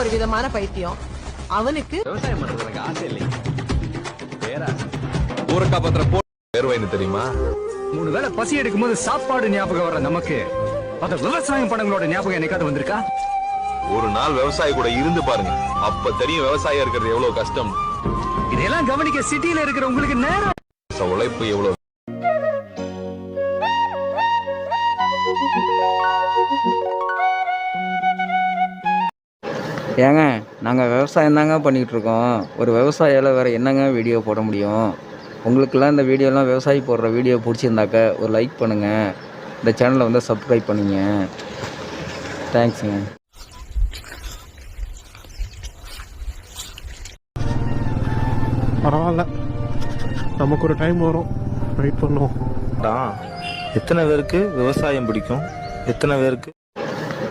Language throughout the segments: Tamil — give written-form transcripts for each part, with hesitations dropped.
ஒரு விதமான பைத்தியம். அவனுக்கு விவசாயம் பண்றது எனக்கு ஆசை இல்லை, பேராசை. ஊரக்கா பத்திர பேர்வாயின்னு தெரியுமா? 3 வேளை பசி எடுக்கும் போது சாப்பாடு ஞாபகம் வர நமக்கு அத விவசாயம் படங்களோட ஞாபகம் என்னைக்காவது வந்திருக்கா? ஒரு நாள் விவசாயி கூட இருந்து பாருங்க, அப்ப தெரியும் விவசாயம் இருக்கிறது எவ்வளவு கஷ்டம். இதெல்லாம் கவனிக்க சிட்டில இருக்கிற உங்களுக்கு நேரம் உழைப்பு எவ்வளவு. ஏங்க நாங்கள் விவசாயம் தாங்க பண்ணிகிட்டு இருக்கோம். ஒரு விவசாயியால் வேறு என்னங்க வீடியோ போட முடியும்? உங்களுக்கெல்லாம் இந்த வீடியோலாம் விவசாயி போடுற வீடியோ பிடிச்சிருந்தாக்க ஒரு லைக் பண்ணுங்கள், இந்த சேனலை வந்து சப்ஸ்கிரைப் பண்ணிங்க. தேங்க்ஸுங்க. பரவாயில்ல, நமக்கு ஒரு டைம் வரும், வெயிட் பண்ணுவோம். எத்தனை பேருக்கு விவசாயம் பிடிக்கும்? எத்தனை பேருக்கு?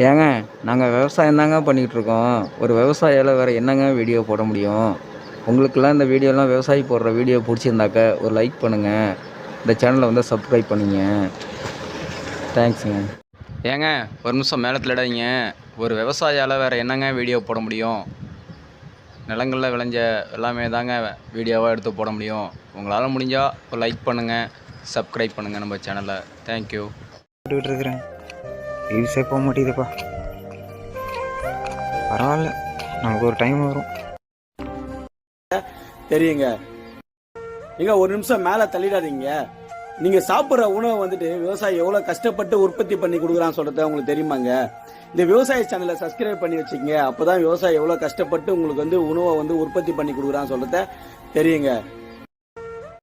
ஏங்க நாங்கள் விவசாயம் தாங்க பண்ணிகிட்டு இருக்கோம். ஒரு விவசாயியால் வேறு என்னங்க வீடியோ போட முடியும்? உங்களுக்கெல்லாம் இந்த வீடியோலாம் விவசாயி போடுற வீடியோ பிடிச்சிருந்தாக்க ஒரு லைக் பண்ணுங்கள், இந்த சேனலை வந்து சப்ஸ்கிரைப் பண்ணிங்க. தேங்க்ஸுங்க. ஏங்க ஒரு நிமிஷம் மேலே தள்ளிடாதீங்க. ஒரு விவசாயியால் வேறு என்னங்க வீடியோ போட முடியும்? நிலங்களில் விளைஞ்ச எல்லாமே தாங்க வீடியோவாக எடுத்து போட முடியும். உங்களால் முடிஞ்சால் ஒரு லைக் பண்ணுங்கள், சப்ஸ்கிரைப் பண்ணுங்கள் நம்ம சேனலை. தேங்க்யூ. இருக்கிறேன், யூஸே போக மாட்டேங்குதுப்பா. பரவாயில்ல, நமக்கு ஒரு டைம் வரும். தெரியுங்க. நீங்க ஒரு நிமிஷம் மேல தள்ளிடாதீங்க. நீங்க சாப்பிட்ற உணவை வந்துட்டு விவசாயி எவ்வளவு கஷ்டப்பட்டு உற்பத்தி பண்ணி கொடுக்குறான்னு சொல்றத உங்களுக்கு தெரியுமாங்க? இந்த விவசாய சேனலை சப்ஸ்கிரைப் பண்ணி வச்சுக்கங்க. அப்பதான் விவசாயி எவ்வளவு கஷ்டப்பட்டு உங்களுக்கு வந்து உணவை வந்து உற்பத்தி பண்ணி கொடுக்குறான்னு சொல்றத தெரியுங்க.